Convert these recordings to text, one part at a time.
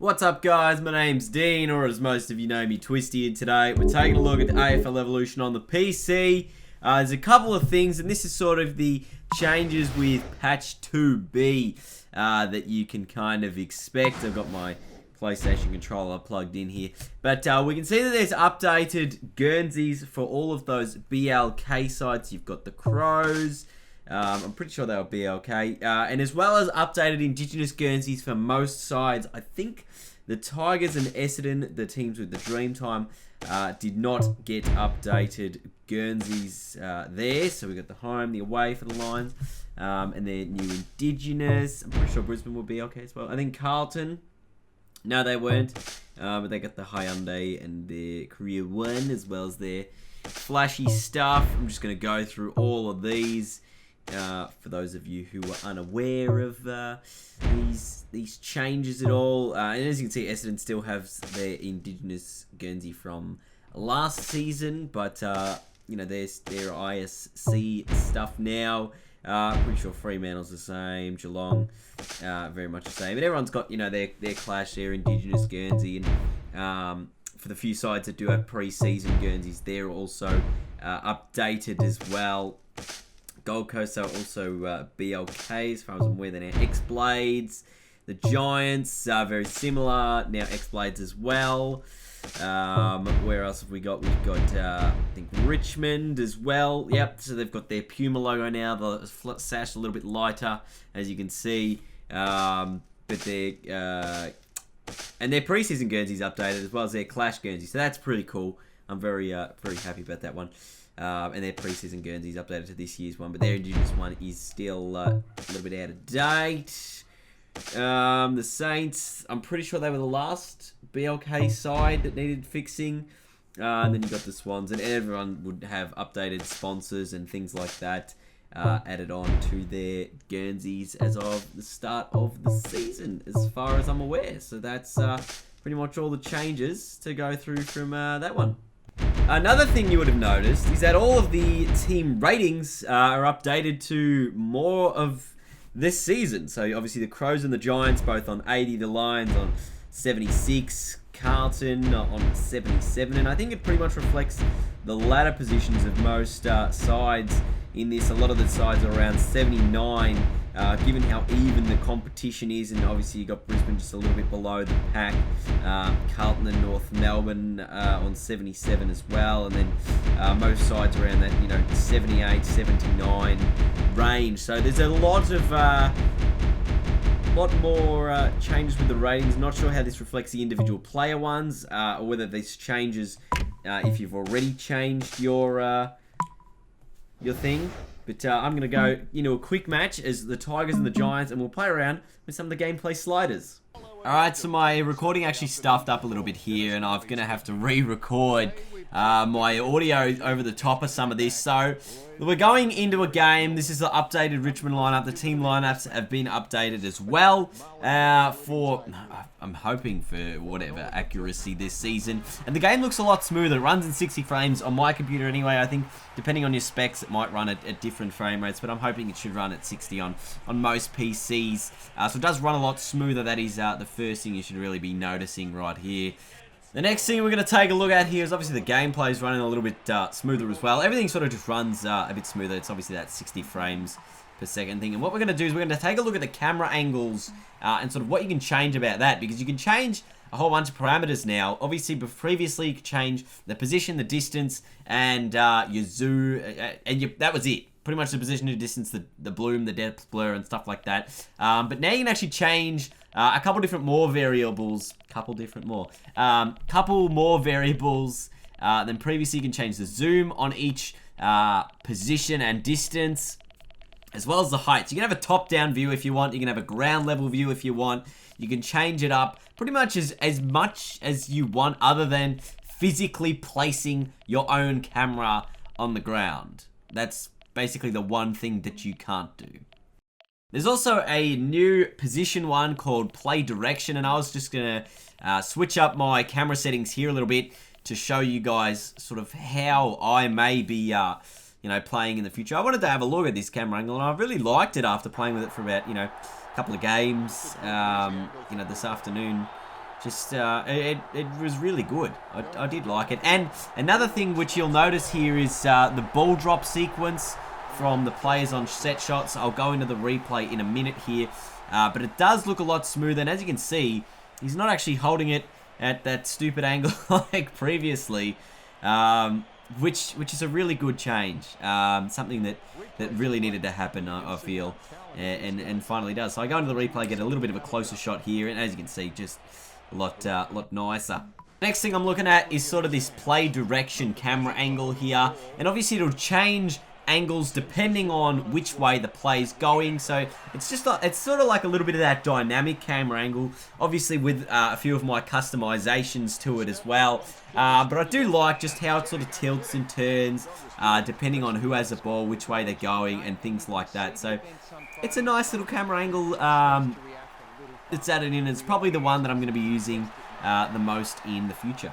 What's up guys, my name's Dean, or as most of you know me, Twisty, and today we're taking a look at AFL Evolution on the PC. There's a couple of things, and this is sort of the changes with patch 2B that you can kind of expect. I've got my PlayStation controller plugged in here. But we can see that there's updated Guernseys for all of those BLK sites. You've got the Crows. I'm pretty sure they were BLK. And as well as updated Indigenous Guernseys for most sides. I think the Tigers and Essendon, the teams with the Dreamtime, did not get updated Guernseys there. So we got the home, the away for the Lions, and their new Indigenous. I'm pretty sure Brisbane will be okay as well. I think Carlton, no they weren't, but they got the Hyundai and their Career 1 as well as their flashy stuff. I'm just going to go through all of these. For those of you who are unaware of these changes at all, and as you can see, Essendon still have their Indigenous Guernsey from last season, but you know, their ISC stuff now. Pretty sure Fremantle's the same, Geelong very much the same, and everyone's got, you know, their clash, their Indigenous Guernsey, and for the few sides that do have pre-season Guernseys, they're also updated as well. Gold Coast are also BLKs, as far as I'm aware. They're now X-Blades. The Giants are very similar, now X-Blades as well. Where else have we got? We've got, I think, Richmond as well. Yep, so they've got their Puma logo now. The sash a little bit lighter, as you can see. But they're... and their pre-season Guernseys updated, as well as their Clash Guernsey. So that's pretty cool. I'm very happy about that one. And their pre-season Guernseys updated to this year's one, but their Indigenous one is still a little bit out of date. The Saints, I'm pretty sure they were the last BLK side that needed fixing. And then you got the Swans, and everyone would have updated sponsors and things like that added on to their Guernseys as of the start of the season, as far as I'm aware. So that's pretty much all the changes to go through from that one. Another thing you would have noticed is that all of the team ratings are updated to more of this season. So obviously the Crows and the Giants both on 80, the Lions on 76, Carlton on 77, and I think it pretty much reflects the latter positions of most sides in this. A lot of the sides are around 79, given how even the competition is, and obviously you got Brisbane just a little bit below the pack, Carlton and North Melbourne on 77 as well, and then most sides around that, you know, 78, 79 range. So there's a lot more changes with the ratings. Not sure how this reflects the individual player ones, or whether this changes if you've already changed your thing. But I'm going to go into a quick match as the Tigers and the Giants, and we'll play around with some of the gameplay sliders. Alright, so my recording actually stuffed up a little bit here, and I'm going to have to re-record my audio over the top of some of this. So we're going into a game. This is the updated Richmond lineup. The team lineups have been updated as well for, I'm hoping for whatever accuracy this season. And the game looks a lot smoother. It runs in 60 frames on my computer anyway. I think depending on your specs, it might run at different frame rates, but I'm hoping it should run at 60 on most PCs. So it does run a lot smoother. That is the first thing you should really be noticing right here. The next thing we're going to take a look at here is obviously the gameplay is running a little bit smoother as well. Everything sort of just runs a bit smoother. It's obviously that 60 frames per second thing. And what we're going to do is we're going to take a look at the camera angles and sort of what you can change about that, because you can change a whole bunch of parameters now. Obviously, previously you could change the position, the distance, and your zoom, and that was it. Pretty much the position, the distance, the bloom, the depth blur, and stuff like that. But now you can actually change a couple different more variables. Couple more variables than previously. You can change the zoom on each position and distance, as well as the height. So you can have a top-down view if you want. You can have a ground level view if you want. You can change it up pretty much as much as you want, other than physically placing your own camera on the ground. That's basically the one thing that you can't do. There's also a new position one called Play Direction, and I was just going to switch up my camera settings here a little bit to show you guys sort of how I may be, you know, playing in the future. I wanted to have a look at this camera angle, and I really liked it after playing with it for about, you know, a couple of games, you know, this afternoon. Just, it was really good. I did like it. And another thing which you'll notice here is the ball drop sequence from the players on set shots. I'll go into the replay in a minute here. But it does look a lot smoother. And as you can see, he's not actually holding it at that stupid angle like previously. Which is a really good change. Something that really needed to happen, I feel. And finally does. So I go into the replay, get a little bit of a closer shot here. And as you can see, just a lot nicer. Next thing I'm looking at is sort of this play direction camera angle here. And obviously it'll change angles depending on which way the play's going. So it's just it's sort of like a little bit of that dynamic camera angle, obviously with a few of my customizations to it as well. But I do like just how it sort of tilts and turns depending on who has the ball, which way they're going, and things like that. So it's a nice little camera angle that's added in. It's probably the one that I'm going to be using the most in the future.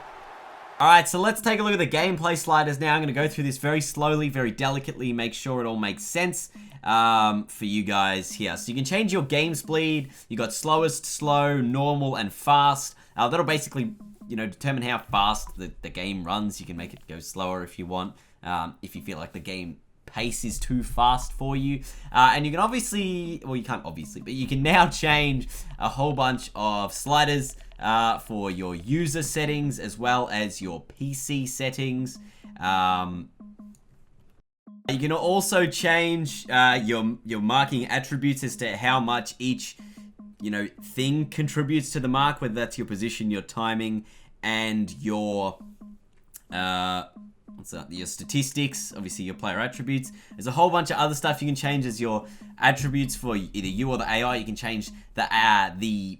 Alright, so let's take a look at the gameplay sliders now. I'm going to go through this very slowly, very delicately, make sure it all makes sense for you guys here. So you can change your game speed. You got slowest, slow, normal, and fast. That'll basically, determine how fast the game runs. You can make it go slower if you want, if you feel like the game pace is too fast for you. And you can obviously, well, you can't obviously, but you can now change a whole bunch of sliders for your user settings as well as your PC settings. You can also change your marking attributes as to how much each thing contributes to the mark, whether that's your position, your timing, and your your statistics, obviously your player attributes. There's a whole bunch of other stuff you can change as your attributes for either you or the AI. You can change the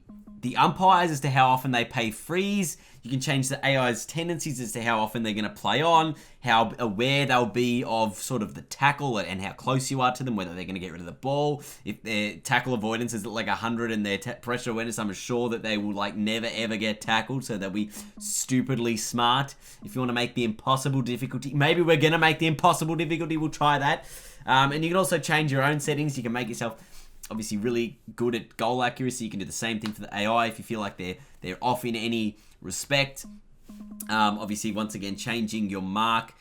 umpires as to how often they pay freeze. You can change the AI's tendencies as to how often they're going to play on, how aware they'll be of sort of the tackle and how close you are to them, whether they're going to get rid of the ball. If their tackle avoidance is at like 100 and their pressure awareness, I'm sure that they will like never ever get tackled, so they'll be stupidly smart. If you want to make the impossible difficulty, maybe we're going to make the impossible difficulty, we'll try that. And you can also change your own settings. You can make yourself obviously really good at goal accuracy. You can do the same thing for the AI if you feel like they're off in any respect. Obviously, once again, changing your mark.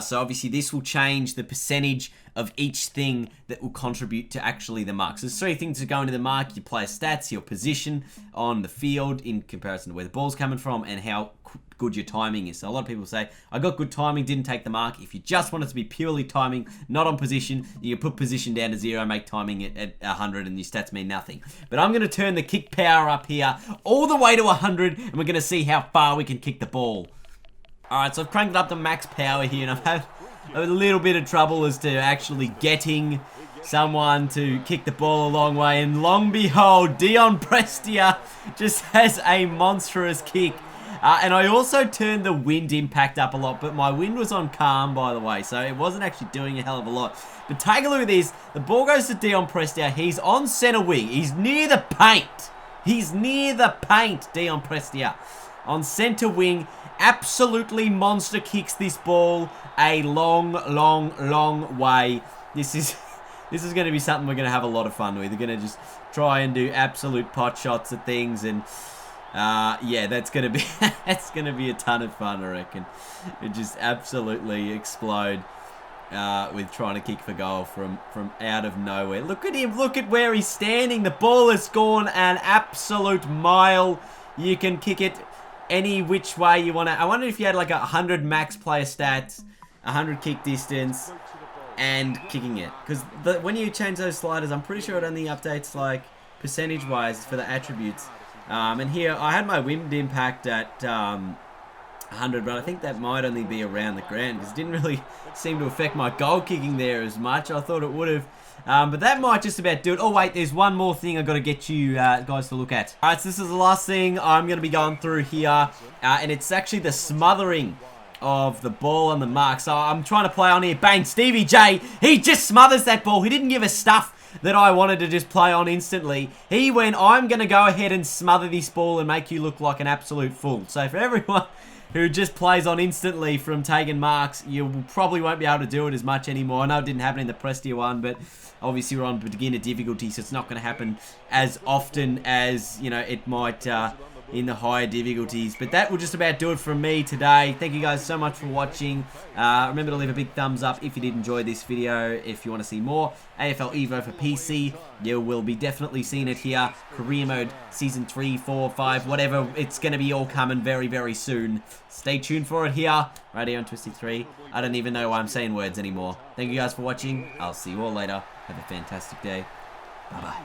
So obviously this will change the percentage of each thing that will contribute to actually the mark. So there's three things that go into the mark: your player stats, your position on the field in comparison to where the ball's coming from, and how good your timing is. So a lot of people say, I got good timing, didn't take the mark. If you just want it to be purely timing, not on position, you can put position down to 0, make timing at 100, and your stats mean nothing. But I'm going to turn the kick power up here all the way to 100, and we're going to see how far we can kick the ball. Alright, so I've cranked it up to max power here, and I've had a little bit of trouble as to actually getting someone to kick the ball a long way, and long behold, Dion Prestia just has a monstrous kick. And I also turned the wind impact up a lot, but my wind was on calm, by the way, so it wasn't actually doing a hell of a lot. But take a look at this. The ball goes to Dion Prestia. He's on center wing. He's near the paint. He's near the paint, Dion Prestia. On center wing, absolutely monster kicks this ball a long, long, long way. This is going to be something we're going to have a lot of fun with. We're going to just try and do absolute pot shots at things, and yeah, that's gonna be a ton of fun, I reckon. It just absolutely explode with trying to kick for goal from out of nowhere. Look at him! Look at where he's standing. The ball has gone an absolute mile. You can kick it any which way you want to. I wonder if you had like 100 max player stats, 100 kick distance, and kicking it. Because when you change those sliders, I'm pretty sure it only updates like percentage-wise for the attributes. And here, I had my wind impact at 100, but I think that might only be around the ground, because it didn't really seem to affect my goal kicking there as much. I thought it would have. But that might just about do it. Oh, wait, there's one more thing I've got to get you guys to look at. Alright, so this is the last thing I'm going to be going through here, and it's actually the smothering of the ball on the mark. So I'm trying to play on here. Bang, Stevie J, he just smothers that ball. He didn't give us stuff that I wanted to just play on instantly. He went, I'm going to go ahead and smother this ball and make you look like an absolute fool. So for everyone who just plays on instantly from taking marks, you probably won't be able to do it as much anymore. I know it didn't happen in the Prestia one, but obviously we're on beginner difficulty, so it's not going to happen as often as, it might in the higher difficulties. But that will just about do it from me today. Thank you guys so much for watching. Remember to leave a big thumbs up if you did enjoy this video. If you want to see more AFL Evo for PC, you will be definitely seeing it here. Career mode, season 3, 4, 5, whatever. It's going to be all coming very, very soon. Stay tuned for it here, right here on Twisty3. I don't even know why I'm saying words anymore. Thank you guys for watching. I'll see you all later. Have a fantastic day. Bye-bye.